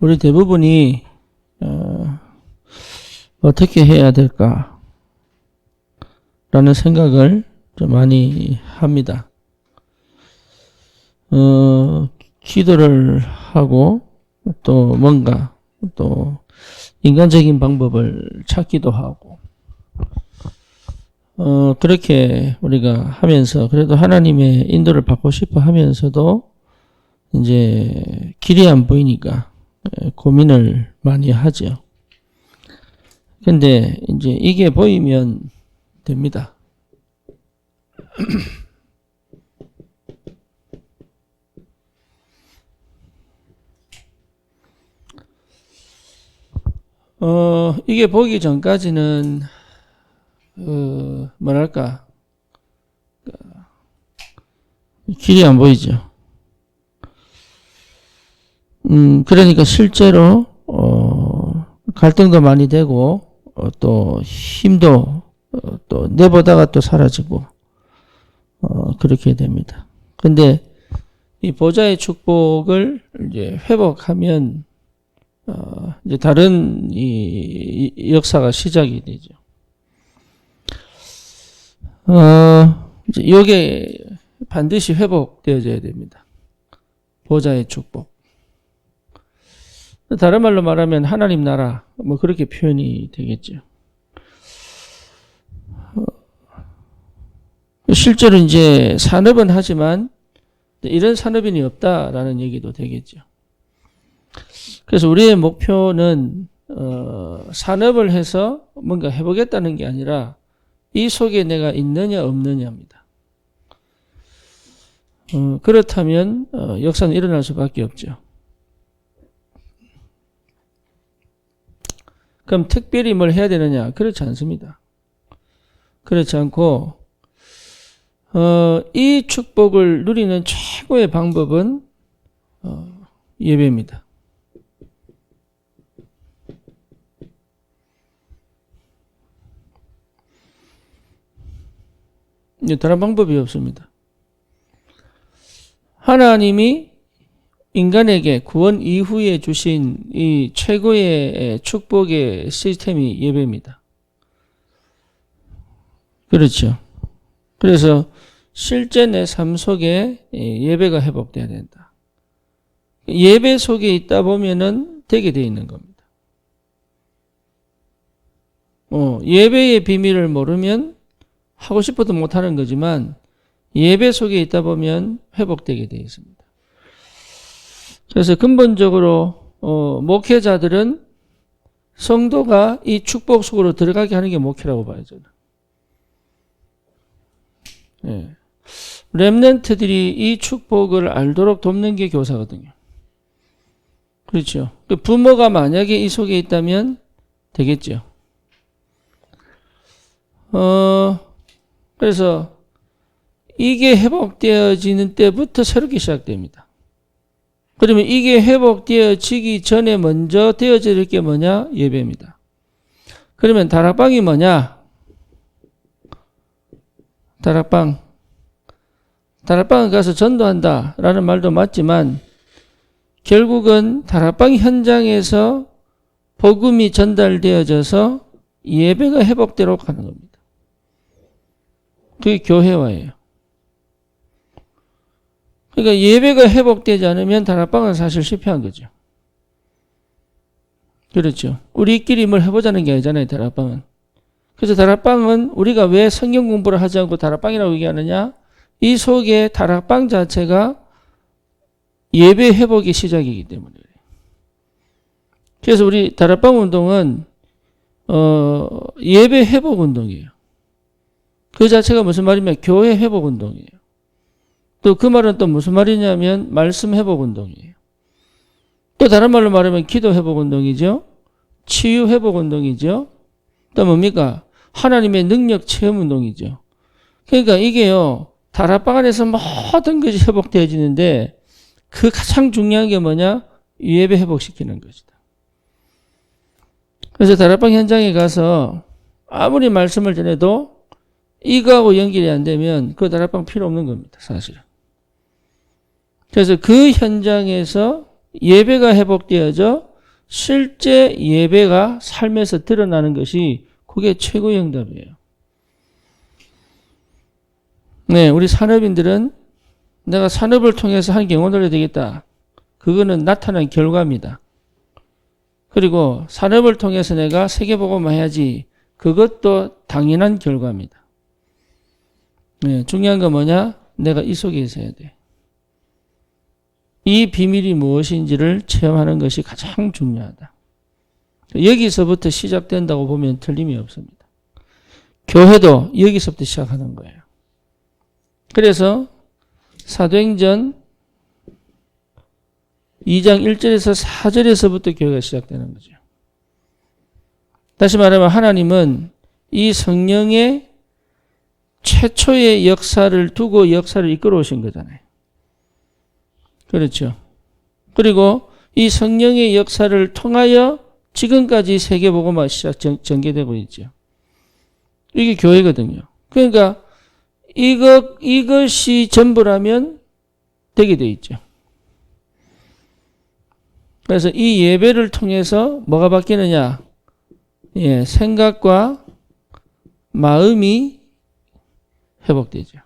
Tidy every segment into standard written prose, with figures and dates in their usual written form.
우리 대부분이 어떻게 해야 될까 라는 생각을 좀 많이 합니다. 기도를 하고 또 뭔가 또 인간적인 방법을 찾기도 하고 그렇게 우리가 하면서 그래도 하나님의 인도를 받고 싶어 하면서도 이제 길이 안 보이니까 고민을 많이 하죠. 근데 이제 이게 보이면 됩니다. 이게 보기 전까지는 뭐랄까 길이 안 보이죠. 그러니까 실제로 갈등도 많이 되고 또 힘도 또 내보다가 또 사라지고 그렇게 됩니다. 근데 이 보좌의 축복을 이제 회복하면 이제 다른 이 역사가 시작이 되죠. 이제 이게 반드시 회복되어져야 됩니다. 보좌의 축복. 다른 말로 말하면 하나님 나라 뭐 그렇게 표현이 되겠죠. 실제로 이제 산업은 하지만 이런 산업인이 없다라는 얘기도 되겠죠. 그래서 우리의 목표는 산업을 해서 뭔가 해보겠다는 게 아니라 이 속에 내가 있느냐 없느냐입니다. 그렇다면 역사는 일어날 수밖에 없죠. 그럼 특별히 뭘 해야 되느냐? 그렇지 않습니다. 그렇지 않고 이 축복을 누리는 최고의 방법은 예배입니다. 다른 방법이 없습니다. 하나님이 인간에게 구원 이후에 주신 이 최고의 축복의 시스템이 예배입니다. 그렇죠. 그래서 실제 내 삶 속에 예배가 회복돼야 된다. 예배 속에 있다 보면은 되게 돼 있는 겁니다. 예배의 비밀을 모르면 하고 싶어도 못하는 거지만 예배 속에 있다 보면 회복되게 되어 있습니다. 그래서 근본적으로 목회자들은 성도가 이 축복 속으로 들어가게 하는 게 목회라고 봐요, 저는. 예. 렘넌트들이 이 축복을 알도록 돕는 게 교사거든요. 그렇죠. 부모가 만약에 이 속에 있다면 되겠죠. 그래서 이게 회복되어지는 때부터 새롭게 시작됩니다. 그러면 이게 회복되어지기 전에 먼저 되어질 게 뭐냐? 예배입니다. 그러면 다락방이 뭐냐? 다락방은 가서 전도한다 라는 말도 맞지만 결국은 다락방 현장에서 복음이 전달되어져서 예배가 회복되도록 하는 겁니다. 그게 교회화예요. 그러니까 예배가 회복되지 않으면 다락방은 사실 실패한 거죠. 그렇죠. 우리끼리 뭘 해보자는 게 아니잖아요, 다락방은. 그래서 다락방은 우리가 왜 성경 공부를 하지 않고 다락방이라고 얘기하느냐? 이 속에 다락방 자체가 예배 회복의 시작이기 때문이에요. 그래서 우리 다락방 운동은 예배 회복 운동이에요. 그 자체가 무슨 말이냐면 교회 회복 운동이에요. 또 그 말은 또 무슨 말이냐면 말씀 회복 운동이에요. 또 다른 말로 말하면 기도 회복 운동이죠. 치유 회복 운동이죠. 또 뭡니까? 하나님의 능력 체험 운동이죠. 그러니까 이게요. 다락방 안에서 모든 것이 회복되어지는데 그 가장 중요한 게 뭐냐? 예배 회복시키는 것이다. 그래서 다락방 현장에 가서 아무리 말씀을 전해도 이거하고 연결이 안 되면 그 다락방 필요 없는 겁니다, 사실은. 그래서 그 현장에서 예배가 회복되어져 실제 예배가 삶에서 드러나는 것이 그게 최고의 응답이에요. 네, 우리 산업인들은 내가 산업을 통해서 한 경험을 해야 되겠다. 그거는 나타난 결과입니다. 그리고 산업을 통해서 내가 세계복음화 해야지. 그것도 당연한 결과입니다. 네, 중요한 건 뭐냐? 내가 이 속에 있어야 돼. 이 비밀이 무엇인지를 체험하는 것이 가장 중요하다. 여기서부터 시작된다고 보면 틀림이 없습니다. 교회도 여기서부터 시작하는 거예요. 그래서 사도행전 2장 1절에서 4절에서부터 교회가 시작되는 거죠. 다시 말하면 하나님은 이 성령의 최초의 역사를 두고 역사를 이끌어 오신 거잖아요. 그렇죠. 그리고 이 성령의 역사를 통하여 지금까지 세계복음화 시작 전개되고 있죠. 이게 교회거든요. 그러니까 이것이 전부라면 되게 돼 있죠. 그래서 이 예배를 통해서 뭐가 바뀌느냐? 예, 생각과 마음이 회복되죠.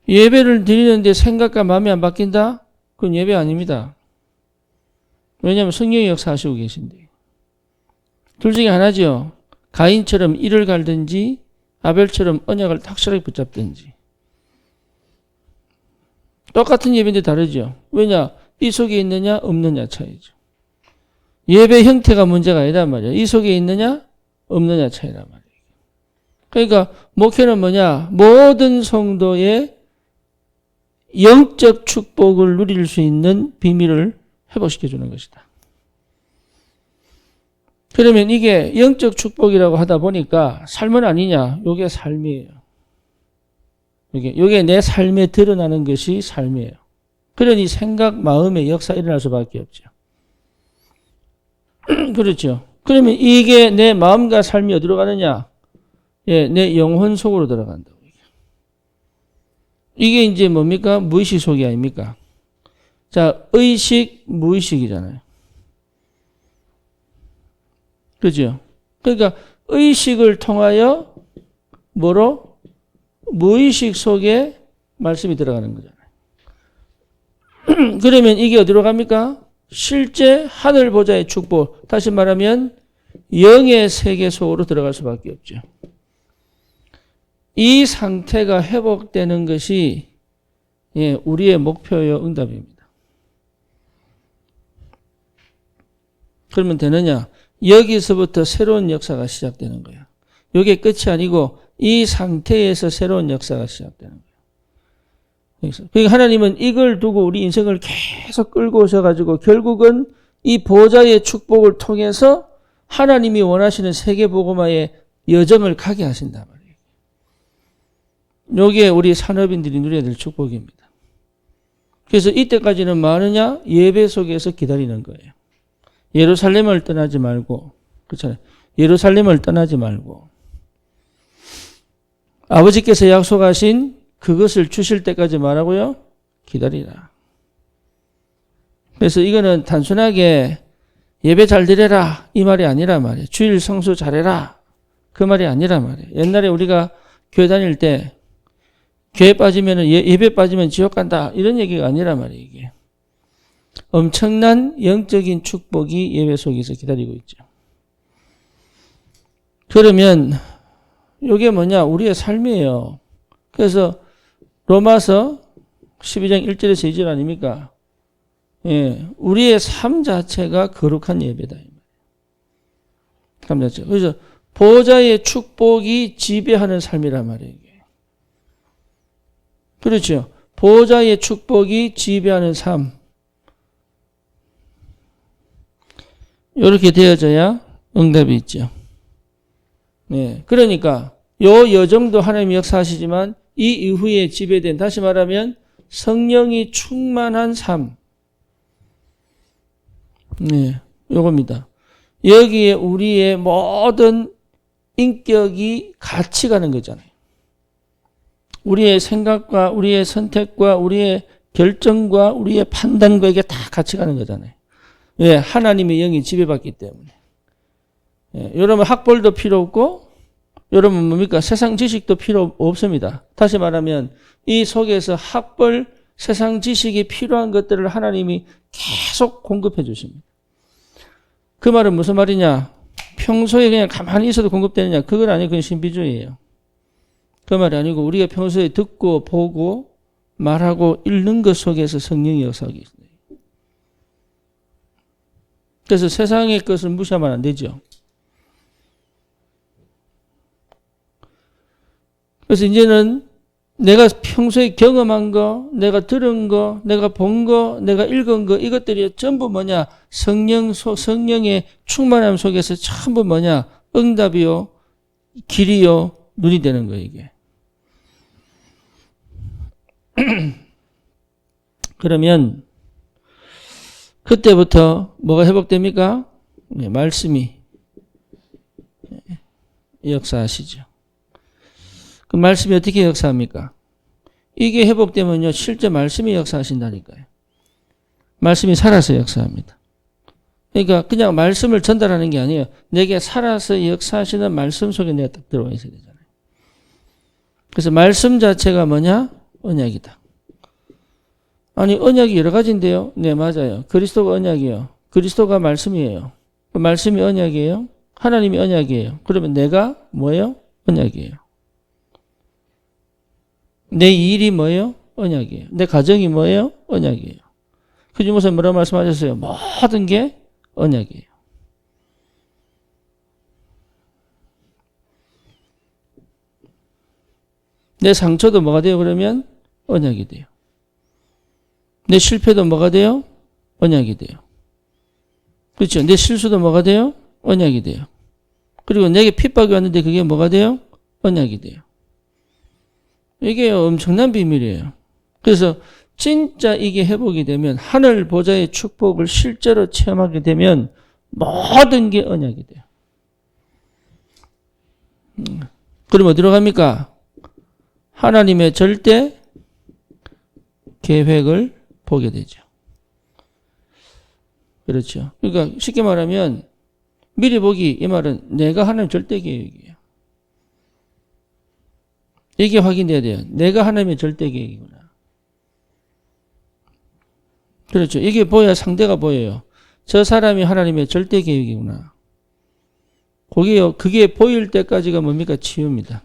예배를 드리는데 생각과 마음이 안 바뀐다? 그건 예배 아닙니다. 왜냐하면 성령의 역사하시고 계신데. 둘 중에 하나죠. 가인처럼 이를 갈든지 아벨처럼 언약을 확실하게 붙잡든지. 똑같은 예배인데 다르죠. 왜냐? 이 속에 있느냐 없느냐 차이죠. 예배 형태가 문제가 아니란 말이에요. 이 속에 있느냐 없느냐 차이란 말이에요. 그러니까 목회는 뭐냐? 모든 성도의 영적 축복을 누릴 수 있는 비밀을 회복시켜주는 것이다. 그러면 이게 영적 축복이라고 하다 보니까 삶은 아니냐? 이게 삶이에요. 이게 내 삶에 드러나는 것이 삶이에요. 그러니 생각, 마음의 역사 일어날 수밖에 없죠. 그렇죠. 그러면 이게 내 마음과 삶이 어디로 가느냐? 예, 내 영혼 속으로 들어간다고. 이게 이제 뭡니까? 무의식 속이 아닙니까? 자, 의식, 무의식이잖아요. 그죠? 그러니까 의식을 통하여 뭐로? 무의식 속에 말씀이 들어가는 거잖아요. 그러면 이게 어디로 갑니까? 실제 하늘 보좌의 축복, 다시 말하면 영의 세계 속으로 들어갈 수밖에 없죠. 이 상태가 회복되는 것이 예, 우리의 목표요 응답입니다. 그러면 되느냐? 여기서부터 새로운 역사가 시작되는 거예요. 이게 끝이 아니고 이 상태에서 새로운 역사가 시작되는 거예요. 그러니까 하나님은 이걸 두고 우리 인생을 계속 끌고 오셔가지고 결국은 이 보좌의 축복을 통해서 하나님이 원하시는 세계복음화의 여정을 가게 하신단 말이에요. 이게 우리 산업인들이 누려야 될 축복입니다. 그래서 이때까지는 뭐 하느냐? 예배 속에서 기다리는 거예요. 예루살렘을 떠나지 말고, 그렇잖아요. 예루살렘을 떠나지 말고, 아버지께서 약속하신 그것을 주실 때까지 말하고요, 기다리라. 그래서 이거는 단순하게 예배 잘 드려라 이 말이 아니란 말이에요. 주일 성수 잘해라 그 말이 아니란 말이에요. 옛날에 우리가 교회 다닐 때 교회 빠지면 예배 빠지면 지옥 간다 이런 얘기가 아니란 말이에요. 이게 엄청난 영적인 축복이 예배 속에서 기다리고 있죠. 그러면 이게 뭐냐? 우리의 삶이에요. 그래서 로마서 12장 1절에서 2절 아닙니까? 예, 우리의 삶 자체가 거룩한 예배다. 삶 자체. 그래서 보좌의 축복이 지배하는 삶이란 말이에요. 그렇죠. 보좌의 축복이 지배하는 삶. 이렇게 되어져야 응답이 있죠. 네, 그러니까 요 여정도 하나님이 역사하시지만 이 이후에 지배된, 다시 말하면 성령이 충만한 삶. 네, 요겁니다. 여기에 우리의 모든 인격이 같이 가는 거잖아요. 우리의 생각과 우리의 선택과 우리의 결정과 우리의 판단과 이게 다 같이 가는 거잖아요. 왜? 하나님의 영이 지배받기 때문에. 여러분 학벌도 필요 없고 여러분 뭡니까? 세상 지식도 필요 없습니다. 다시 말하면 이 속에서 학벌, 세상 지식이 필요한 것들을 하나님이 계속 공급해 주십니다. 그 말은 무슨 말이냐? 평소에 그냥 가만히 있어도 공급되느냐? 그건 아니고 그건 신비주의예요. 그 말이 아니고 우리가 평소에 듣고 보고 말하고 읽는 것 속에서 성령이 역사하기 있습니다. 그래서 세상의 것을 무시하면 안 되죠. 그래서 이제는 내가 평소에 경험한 거, 내가 들은 거, 내가 본 거, 내가 읽은 거 이것들이 전부 뭐냐? 성령의 충만함 속에서 전부 뭐냐? 응답이요, 길이요, 눈이 되는 거예요, 이게. 그러면 그때부터 뭐가 회복됩니까? 네, 말씀이 역사하시죠. 그 말씀이 어떻게 역사합니까? 이게 회복되면요, 실제 말씀이 역사하신다니까요. 말씀이 살아서 역사합니다. 그러니까 그냥 말씀을 전달하는 게 아니에요. 내게 살아서 역사하시는 말씀 속에 내가 딱 들어와 있어야 되잖아요. 그래서 말씀 자체가 뭐냐? 언약이다. 아니, 언약이 여러 가지인데요. 네, 맞아요. 그리스도가 언약이에요. 그리스도가 말씀이에요. 그 말씀이 언약이에요. 하나님이 언약이에요. 그러면 내가 뭐예요? 언약이에요. 내 일이 뭐예요? 언약이에요. 내 가정이 뭐예요? 언약이에요. 그 중에서 뭐라고 말씀하셨어요? 모든 게 언약이에요. 내 상처도 뭐가 돼요? 그러면 언약이 돼요. 내 실패도 뭐가 돼요? 언약이 돼요. 그렇죠? 내 실수도 뭐가 돼요? 언약이 돼요. 그리고 내게 핍박이 왔는데 그게 뭐가 돼요? 언약이 돼요. 이게 엄청난 비밀이에요. 그래서 진짜 이게 회복이 되면 하늘 보좌의 축복을 실제로 체험하게 되면 모든 게 언약이 돼요. 그럼 어디로 갑니까? 하나님의 절대 계획을 보게 되죠. 그렇죠. 그러니까 쉽게 말하면 미리 보기, 이 말은 내가 하나님 절대 계획이에요. 이게 확인돼야 돼요. 내가 하나님의 절대 계획이구나. 그렇죠. 이게 보여야 상대가 보여요. 저 사람이 하나님의 절대 계획이구나. 그게 보일 때까지가 뭡니까? 치유입니다.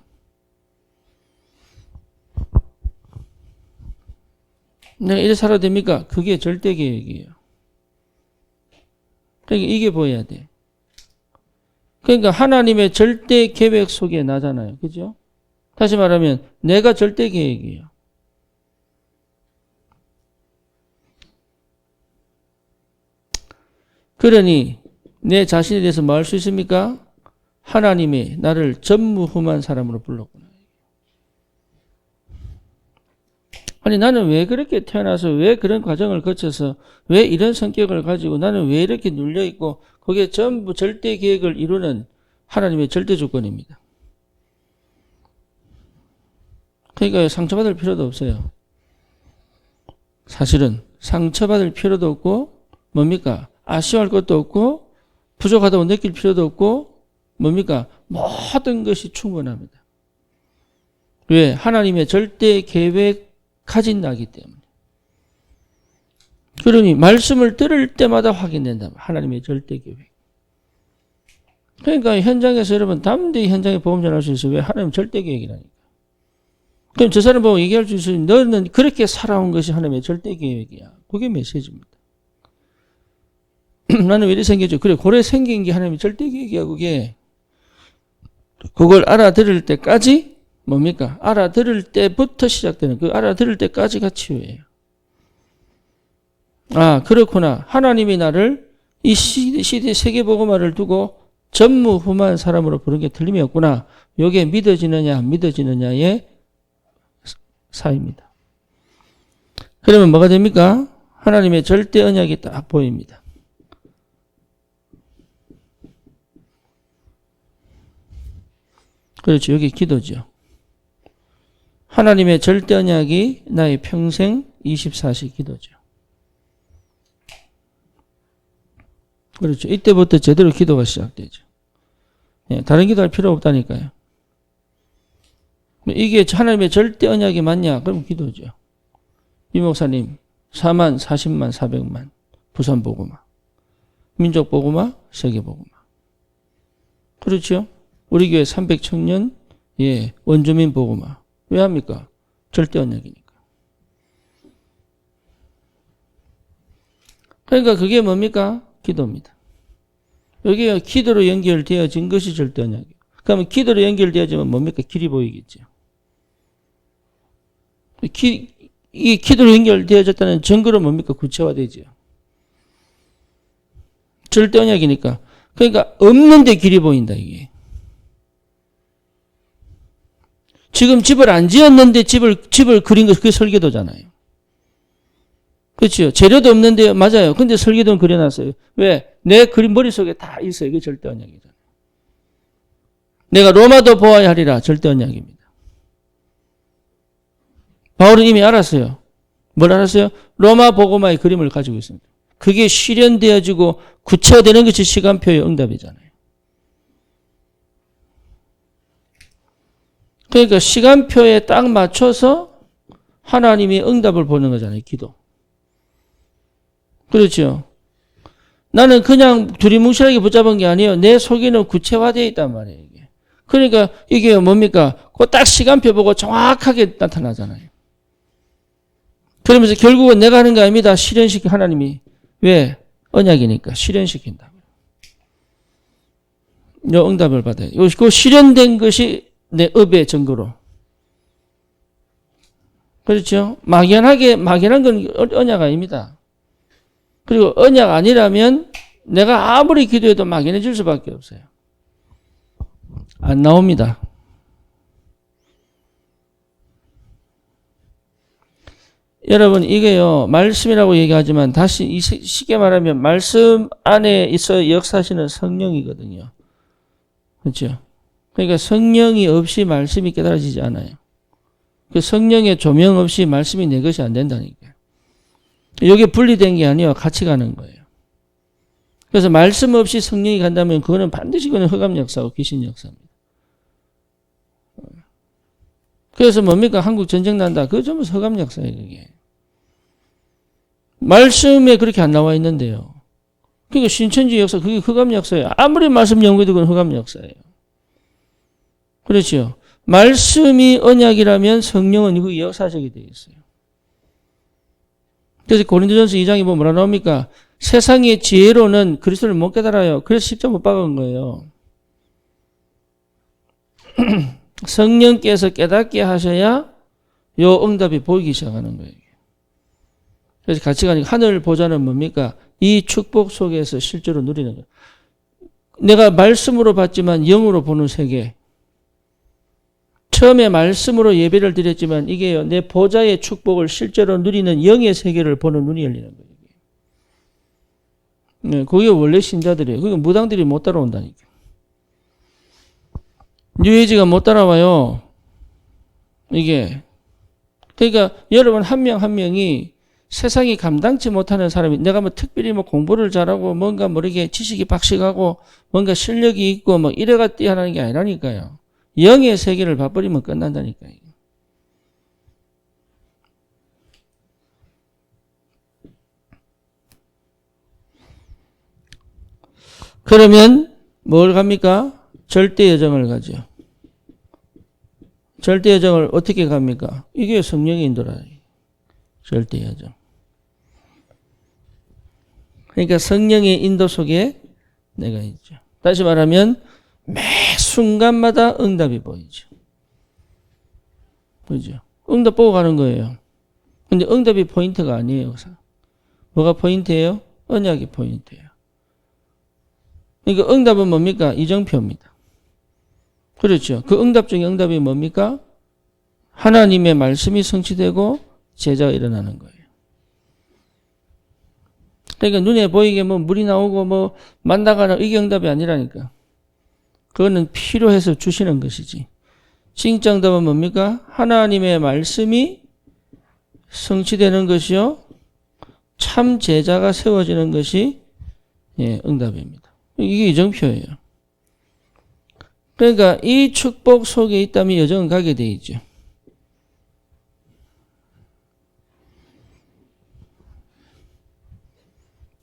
내가 이래 살아도 됩니까? 그게 절대 계획이에요. 그러니까 이게 보여야 돼. 그러니까 하나님의 절대 계획 속에 나잖아요. 그죠? 다시 말하면 내가 절대 계획이에요. 그러니 내 자신에 대해서 뭐 할 수 있습니까? 하나님이 나를 전무후무한 사람으로 불렀구나. 아니 나는 왜 그렇게 태어나서 왜 그런 과정을 거쳐서 왜 이런 성격을 가지고 나는 왜 이렇게 눌려있고 그게 전부 절대 계획을 이루는 하나님의 절대 조건입니다. 그러니까 상처받을 필요도 없어요. 사실은 상처받을 필요도 없고 뭡니까? 아쉬워할 것도 없고 부족하다고 느낄 필요도 없고 뭡니까? 모든 것이 충분합니다. 왜? 하나님의 절대 계획 가진 나기 때문에. 그러니 말씀을 들을 때마다 확인된다. 하나님의 절대 계획. 그러니까 현장에서 여러분 담대히 현장에 복음 전할 수 있어요. 왜? 하나님 절대 계획이라니까. 그럼 저 사람 보고 얘기할 수 있어요. 너는 그렇게 살아온 것이 하나님의 절대 계획이야. 그게 메시지입니다. 나는 왜 이렇게 생겼죠? 그래, 고래 생긴 게 하나님의 절대 계획이야. 그걸 알아들을 때까지 뭡니까? 알아들을 때부터 시작되는 그 알아들을 때까지가 치유예요. 아, 그렇구나. 하나님이 나를 이 시대 세계복음화를 두고 전무후무한 사람으로 부른 게 틀림이 없구나. 이게 믿어지느냐 안 믿어지느냐의 사입니다. 그러면 뭐가 됩니까? 하나님의 절대 언약이 딱 보입니다. 그렇죠. 여기 기도죠. 하나님의 절대 언약이 나의 평생 24시 기도죠. 그렇죠. 이때부터 제대로 기도가 시작되죠. 예, 다른 기도할 필요 없다니까요. 이게 하나님의 절대 언약이 맞냐? 그럼 기도죠. 이 목사님 4만, 40만, 400만 부산 보고마, 민족 보고마, 세계 보고마. 그렇죠? 우리 교회 300청년 예, 원주민 보고마. 왜 합니까? 절대 언약이니까. 그러니까 그게 뭡니까? 기도입니다. 여기가 기도로 연결되어진 것이 절대 언약이에요. 그러면 기도로 연결되어지면 뭡니까? 길이 보이겠죠. 이 기도로 연결되어졌다는 증거로 뭡니까? 구체화되죠. 절대 언약이니까. 그러니까 없는데 길이 보인다 이게. 지금 집을 안 지었는데 집을 그린 거 그게 설계도잖아요. 그렇죠. 재료도 없는데 맞아요. 근데 설계도는 그려놨어요. 왜? 내 그림 머릿속에 다 있어요. 이게 절대 언약이잖아요. 내가 로마도 보아야 하리라. 절대 언약입니다. 바울은 이미 알았어요. 뭘 알았어요? 로마 복음화의 그림을 가지고 있습니다. 그게 실현되어지고 구체화되는 것이 시간표의 응답이잖아요. 그러니까 시간표에 딱 맞춰서 하나님이 응답을 보는 거잖아요. 기도. 그렇죠. 나는 그냥 두리뭉실하게 붙잡은 게 아니에요. 내 속에는 구체화되어 있단 말이에요. 이게. 그러니까 이게 뭡니까? 그 딱 시간표 보고 정확하게 나타나잖아요. 그러면서 결국은 내가 하는 게 아닙니다. 실현시키 하나님이. 왜? 언약이니까 실현시킨다. 요 응답을 받아요. 그 실현된 것이 내 업의 증거로. 그렇죠? 막연한 건 언약 아닙니다. 그리고 언약 아니라면 내가 아무리 기도해도 막연해질 수밖에 없어요. 안 나옵니다. 여러분 이게요. 말씀이라고 얘기하지만 다시 쉽게 말하면 말씀 안에 있어 역사하시는 성령이거든요. 그렇죠? 그러니까 성령이 없이 말씀이 깨달아지지 않아요. 그 성령의 조명 없이 말씀이 내 것이 안 된다니까요. 여기 분리된 게 아니라 같이 가는 거예요. 그래서 말씀 없이 성령이 간다면 그거는 반드시 그건 흑암 역사고 귀신 역사입니다. 그래서 뭡니까? 한국 전쟁 난다. 그거 전부 흑암 역사예요. 그게. 말씀에 그렇게 안 나와 있는데요. 그러니까 신천지 역사 그게 흑암 역사예요. 아무리 말씀 연구해도 그건 흑암 역사예요. 그렇죠. 말씀이 언약이라면 성령은 그 역사적이 되어 있어요. 그래서 고린도전서 2장에 보면 뭐라 나옵니까? 세상의 지혜로는 그리스도를 못 깨달아요. 그래서 십자가 못 박은 거예요. 성령께서 깨닫게 하셔야 요 응답이 보이기 시작하는 거예요. 그래서 같이 가니까 하늘 보좌는 뭡니까? 이 축복 속에서 실제로 누리는 거예요. 내가 말씀으로 봤지만 영으로 보는 세계. 처음에 말씀으로 예배를 드렸지만 이게요. 내 보좌의 축복을 실제로 누리는 영의 세계를 보는 눈이 열리는 거예요. 네, 그게 원래 신자들이에요. 그게 무당들이 못 따라온다니까. 뉴에이지가 못 따라와요. 이게. 그러니까 여러분 한 명 한 명이 세상이 감당치 못하는 사람이 내가 뭐 특별히 뭐 공부를 잘하고 뭔가 모르게 지식이 박식하고 뭔가 실력이 있고 뭐 이래가 뛰어나는 게 아니라니까요. 영의 세계를 봐버리면 끝난다니까요. 그러면 뭘 갑니까? 절대 여정을 가죠. 절대 여정을 어떻게 갑니까? 이게 성령의 인도라. 절대 여정. 그러니까 성령의 인도 속에 내가 있죠. 다시 말하면 매 순간마다 응답이 보이죠. 그죠? 응답 보고 가는 거예요. 근데 응답이 포인트가 아니에요. 뭐가 포인트예요? 언약이 포인트예요. 그러니까 응답은 뭡니까? 이정표입니다. 그렇죠. 그 응답 중에 응답이 뭡니까? 하나님의 말씀이 성취되고 제자가 일어나는 거예요. 그러니까 눈에 보이게 뭐 물이 나오고 뭐 만나가나 이게 응답이 아니라니까. 그거는 필요해서 주시는 것이지. 진짜 응답은 뭡니까? 하나님의 말씀이 성취되는 것이요. 참 제자가 세워지는 것이 응답입니다. 이게 이정표예요. 그러니까 이 축복 속에 있다면 여정은 가게 돼 있죠.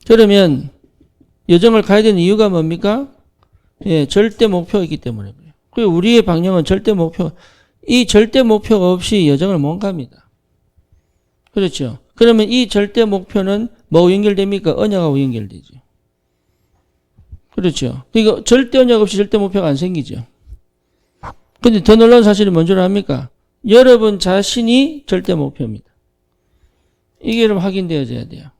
그러면 여정을 가야 되는 이유가 뭡니까? 절대 목표가 있기 때문에 그래요. 그리고 우리의 방향은 절대 목표, 이 절대 목표가 없이 여정을 못 갑니다. 그렇죠? 그러면 이 절대 목표는 뭐하고 연결됩니까? 언약하고 연결되죠. 그렇죠? 그러니까 절대 언약 없이 절대 목표가 안 생기죠. 근데 더 놀라운 사실이 뭔 줄 압니까? 여러분 자신이 절대 목표입니다. 이게 여러분 확인되어져야 돼요.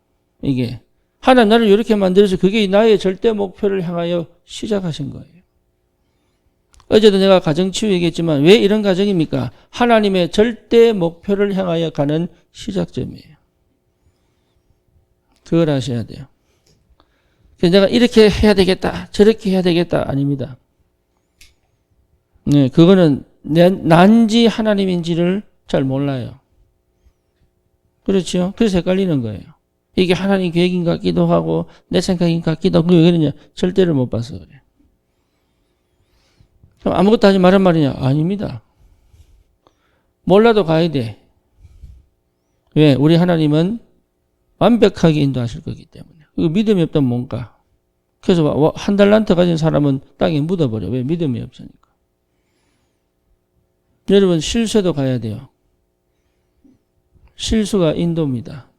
이게. 하나님 나를 이렇게 만들어서 그게 나의 절대 목표를 향하여 시작하신 거예요. 어제도 내가 가정치유 얘기했지만 왜 이런 가정입니까? 하나님의 절대 목표를 향하여 가는 시작점이에요. 그걸 아셔야 돼요. 그래서 내가 이렇게 해야 되겠다, 저렇게 해야 되겠다, 아닙니다. 네, 그거는 난지 하나님인지를 잘 몰라요. 그렇죠? 그래서 헷갈리는 거예요. 이게 하나님 계획인 것 같기도 하고 내 생각인 것 같기도 하고 왜 그러냐? 절대를 못 봐서 그래요. 그럼 아무것도 하지 말란 말이냐? 아닙니다. 몰라도 가야 돼. 왜? 우리 하나님은 완벽하게 인도하실 거기 때문에. 그리고 믿음이 없다면 못 가. 그래서 한 달란트 가진 사람은 땅에 묻어버려. 왜? 믿음이 없으니까. 여러분 실수도 가야 돼요. 실수가 인도입니다.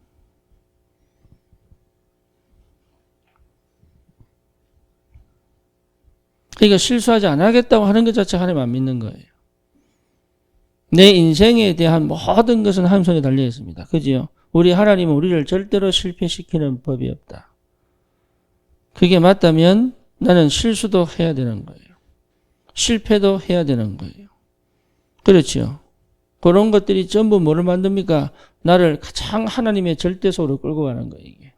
그러니까 실수하지 않겠다고 하는 것 자체가 하나님 안 믿는 거예요. 내 인생에 대한 모든 것은 하나님 손에 달려 있습니다. 그지요? 우리 하나님은 우리를 절대로 실패시키는 법이 없다. 그게 맞다면 나는 실수도 해야 되는 거예요. 실패도 해야 되는 거예요. 그렇죠? 그런 것들이 전부 뭐를 만듭니까? 나를 가장 하나님의 절대속으로 끌고 가는 거예요. 이게.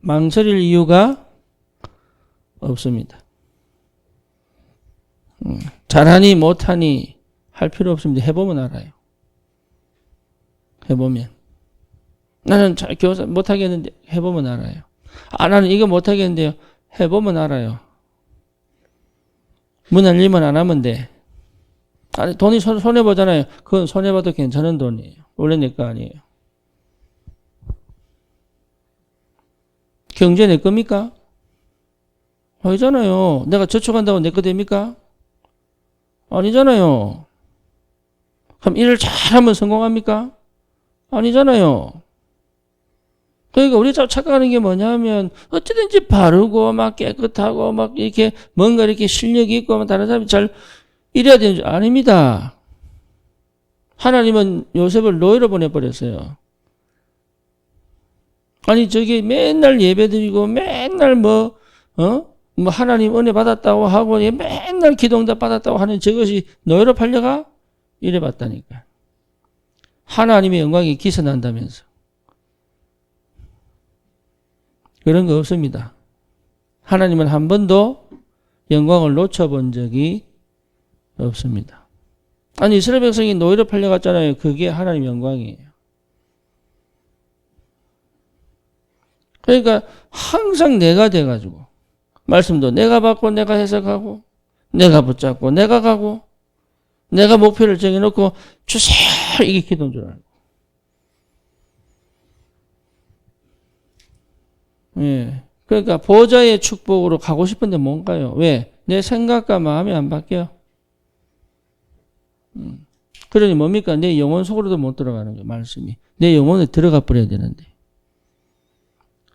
망설일 이유가 없습니다. 잘하니 못하니 할 필요 없습니다. 해보면 알아요. 해보면. 나는 교사 못하겠는데 해보면 알아요. 나는 이거 못하겠는데요. 해보면 알아요. 문 열리면 안 하면 돼. 아니, 돈이 손해보잖아요. 그건 손해봐도 괜찮은 돈이에요. 원래 내 거 아니에요. 경제 내 겁니까? 아니잖아요. 내가 저축한다고 내 거 됩니까? 아니잖아요. 그럼 일을 잘하면 성공합니까? 아니잖아요. 그러니까 우리 착각하는 게 뭐냐면 어찌든지 바르고 막 깨끗하고 막 이렇게 뭔가 이렇게 실력이 있고 막 다른 사람이 잘 이래야 되는 줄 아닙니다. 하나님은 요셉을 노예로 보내버렸어요. 아니 저기 맨날 예배드리고 맨날 뭐 하나님 은혜 받았다고 하고 맨날 기도응답 받았다고 하는 저것이 노예로 팔려가? 이래 봤다니까. 하나님의 영광이 기선한다면서. 그런 거 없습니다. 하나님은 한 번도 영광을 놓쳐본 적이 없습니다. 아니 이스라엘 백성이 노예로 팔려갔잖아요. 그게 하나님의 영광이에요. 그러니까 항상 내가 돼가지고 말씀도 내가 받고 내가 해석하고 내가 붙잡고 내가 가고 내가 목표를 정해놓고 주세요 이게 기도인 줄 알고. 예. 그러니까 보좌의 축복으로 가고 싶은데 못 가요. 왜? 내 생각과 마음이 안 바뀌어. 그러니 뭡니까? 내 영혼 속으로도 못 들어가는 거예요. 말씀이. 내 영혼에 들어가 버려야 되는데.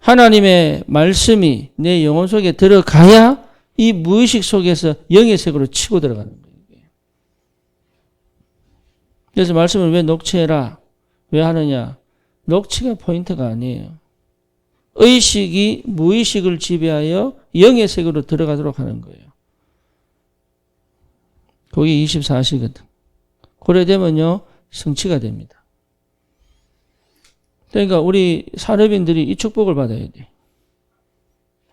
하나님의 말씀이 내 영혼 속에 들어가야 이 무의식 속에서 영의 세계로 치고 들어가는 거예요. 그래서 말씀을 왜 녹취해라? 왜 하느냐? 녹취가 포인트가 아니에요. 의식이 무의식을 지배하여 영의 세계로 들어가도록 하는 거예요. 그게 24시거든. 그래 되면요 성취가 됩니다. 그러니까 우리 산업인들이 이 축복을 받아야 돼.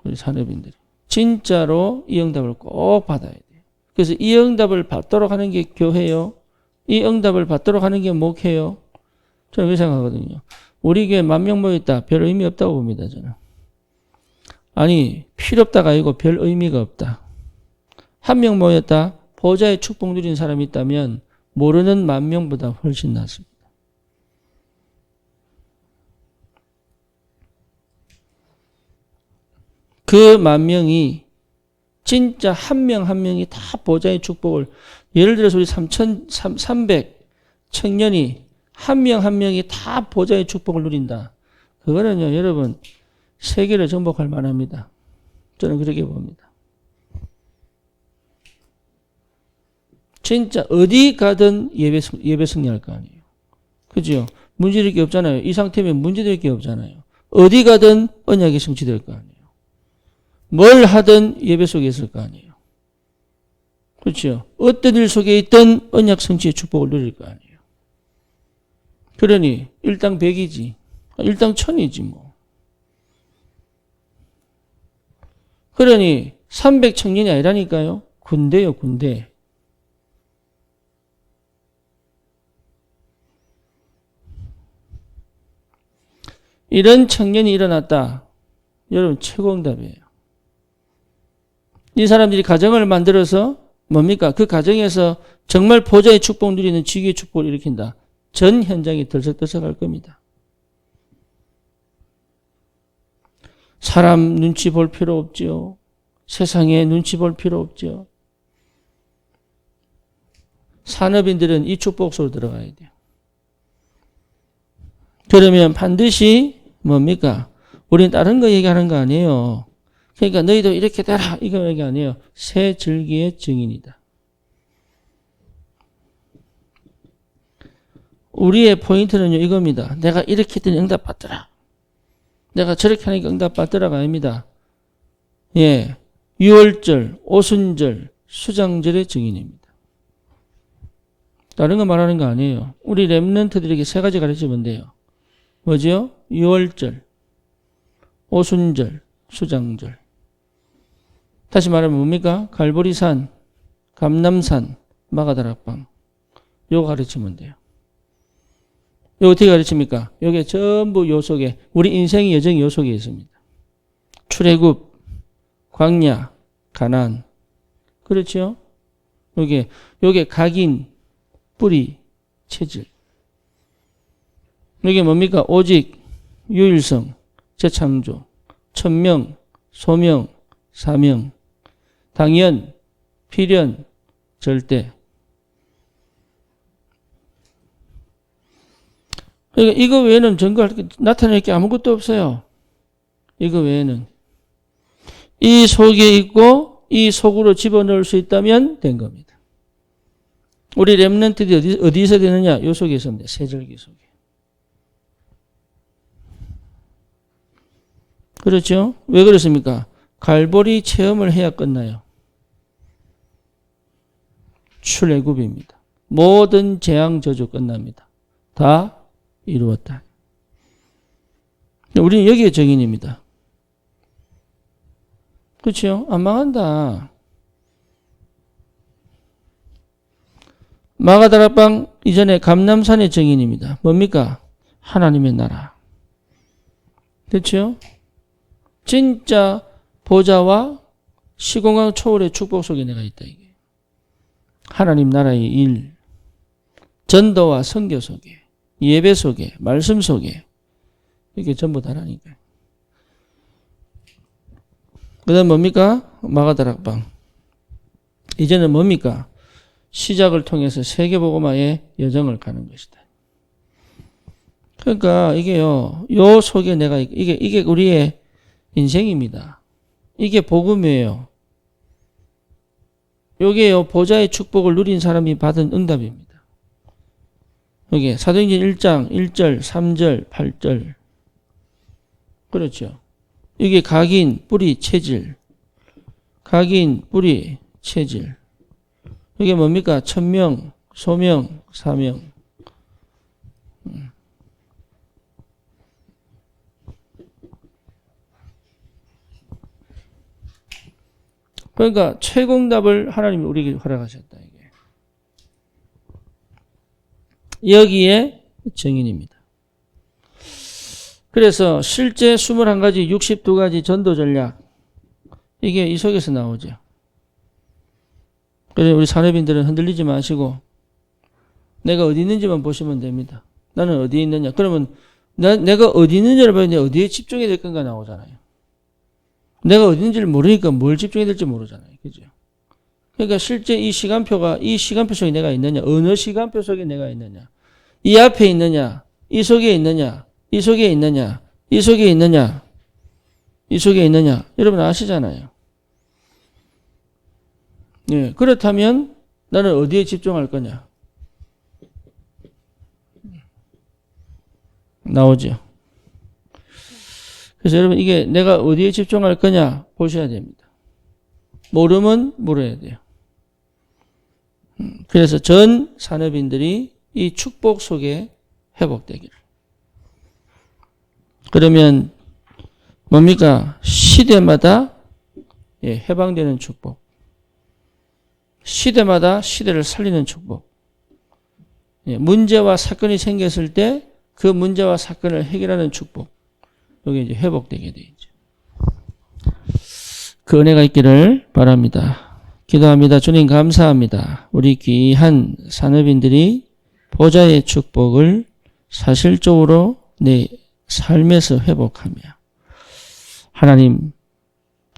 우리 산업인들이. 진짜로 이 응답을 꼭 받아야 돼. 그래서 이 응답을 받도록 하는 게 교회요. 이 응답을 받도록 하는 게 목회요. 저는 그렇게 생각하거든요. 우리 교회 10,000명 모였다. 별 의미 없다고 봅니다. 저는. 아니 필요 없다가 아니고 별 의미가 없다. 1명 모였다. 보좌의 축복 누린 사람이 있다면 모르는 10,000명보다 훨씬 낫습니다. 그 10,000명이 진짜 한 명 한 명이 다 보좌의 축복을, 예를 들어서 우리 300 청년이 한 명 한 명이 다 보좌의 축복을 누린다. 그거는요, 여러분, 세계를 정복할 만합니다. 저는 그렇게 봅니다. 진짜 어디 가든 예배 승리할 거 아니에요. 그죠? 문제될 게 없잖아요. 이 상태면 문제될 게 없잖아요. 어디 가든 언약이 성취될 거 아니에요. 뭘 하든 예배 속에 있을 거 아니에요. 그렇죠? 어떤 일 속에 있든 언약 성취의 축복을 누릴 거 아니에요. 그러니 일당 100이지. 일당 1000이지 뭐. 그러니 300 청년이 아니라니까요. 군대요, 군대. 이런 청년이 일어났다. 여러분 최고 응답이에요. 이 사람들이 가정을 만들어서 뭡니까? 그 가정에서 정말 보좌의 축복 누리는 지귀의 축복을 일으킨다. 전 현장이 들썩들썩할 겁니다. 사람 눈치 볼 필요 없지요. 세상에 눈치 볼 필요 없지요. 산업인들은 이 축복 속으로 들어가야 돼요. 그러면 반드시 뭡니까? 우리는 다른 거 얘기하는 거 아니에요. 그러니까 너희도 이렇게 되라 이거 얘기 아니에요. 새 절기의 증인이다. 우리의 포인트는요 이겁니다. 내가 이렇게 했더니 응답받더라. 내가 저렇게 하니까 응답받더라가 아닙니다. 예, 유월절, 오순절, 수장절의 증인입니다. 다른 거 말하는 거 아니에요. 우리 렘넌트들에게 3가지 가르치면 돼요. 뭐죠? 유월절, 오순절, 수장절. 다시 말하면 뭡니까? 갈보리산, 감남산, 마가다락방. 요거 가르치면 돼요. 요 어떻게 가르칩니까? 요게 전부 요 속에, 우리 인생의 여정이 요 속에 있습니다. 출애굽, 광야, 가나안. 그렇죠? 요게 각인, 뿌리, 체질. 이게 뭡니까? 오직, 유일성, 재창조, 천명, 소명, 사명, 당연, 필연, 절대. 그러니까 이거 외에는 증거할 게, 나타낼 게 아무것도 없어요. 이거 외에는. 이 속에 있고 이 속으로 집어넣을 수 있다면 된 겁니다. 우리 렘넌트들이 어디서 되느냐? 이 속에 있습니다. 세절기 속에. 그렇죠? 왜 그렇습니까? 갈보리 체험을 해야 끝나요. 출애굽입니다. 모든 재앙 저주 끝납니다. 다 이루었다. 우리는 여기에 정인입니다. 그렇죠? 안 망한다. 마가다락방 이전에 감남산의 정인입니다. 뭡니까? 하나님의 나라. 그렇죠? 진짜 보좌와 시공간 초월의 축복 속에 내가 있다. 이게 하나님 나라의 일, 전도와 선교 속에, 예배 속에, 말씀 속에 이게 전부 다라니까. 그 다음 뭡니까? 마가다락방. 이제는 뭡니까? 시작을 통해서 세계복음화의 여정을 가는 것이다. 그러니까 이게요, 요 속에 내가, 이게 우리의 인생입니다. 이게 복음이에요. 요게요, 보좌의 축복을 누린 사람이 받은 응답입니다. 여기 사도행전 1장 1절, 3절, 8절. 그렇죠. 이게 각인, 뿌리, 체질. 각인, 뿌리, 체질. 이게 뭡니까? 천명, 소명, 사명. 그러니까 최고응답을 하나님이 우리에게 허락하셨다. 이게. 여기에 정인입니다. 그래서 실제 21가지, 62가지 전도 전략, 이게 이 속에서 나오죠. 그래서 우리 산업인들은 흔들리지 마시고 내가 어디 있는지만 보시면 됩니다. 나는 어디에 있느냐. 그러면 내가 어디 있는지를 봐야 어디에 집중이 될 건가 나오잖아요. 내가 어디 있는지를 모르니까 뭘 집중해야 될지 모르잖아요. 그죠? 그러니까 실제 이 시간표 속에 내가 있느냐. 어느 시간표 속에 내가 있느냐. 이 앞에 있느냐. 이 속에 있느냐. 이 속에 있느냐. 이 속에 있느냐. 이 속에 있느냐. 여러분 아시잖아요. 예, 그렇다면 나는 어디에 집중할 거냐. 나오죠. 그래서 여러분 이게 내가 어디에 집중할 거냐 보셔야 됩니다. 모르면 물어야 돼요. 그래서 전 산업인들이 이 축복 속에 회복되기를. 그러면 뭡니까? 시대마다 해방되는 축복. 시대마다 시대를 살리는 축복. 문제와 사건이 생겼을 때 그 문제와 사건을 해결하는 축복. 여기 이제 회복되게 되죠. 그 은혜가 있기를 바랍니다. 기도합니다. 주님 감사합니다. 우리 귀한 산업인들이 보좌의 축복을 사실적으로 내 삶에서 회복하며 하나님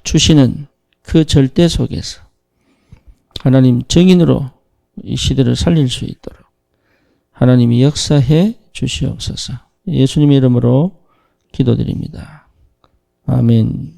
주시는 그 절대 속에서 하나님 정인으로 이 시대를 살릴 수 있도록 하나님이 역사해 주시옵소서. 예수님의 이름으로 기도드립니다. 아멘.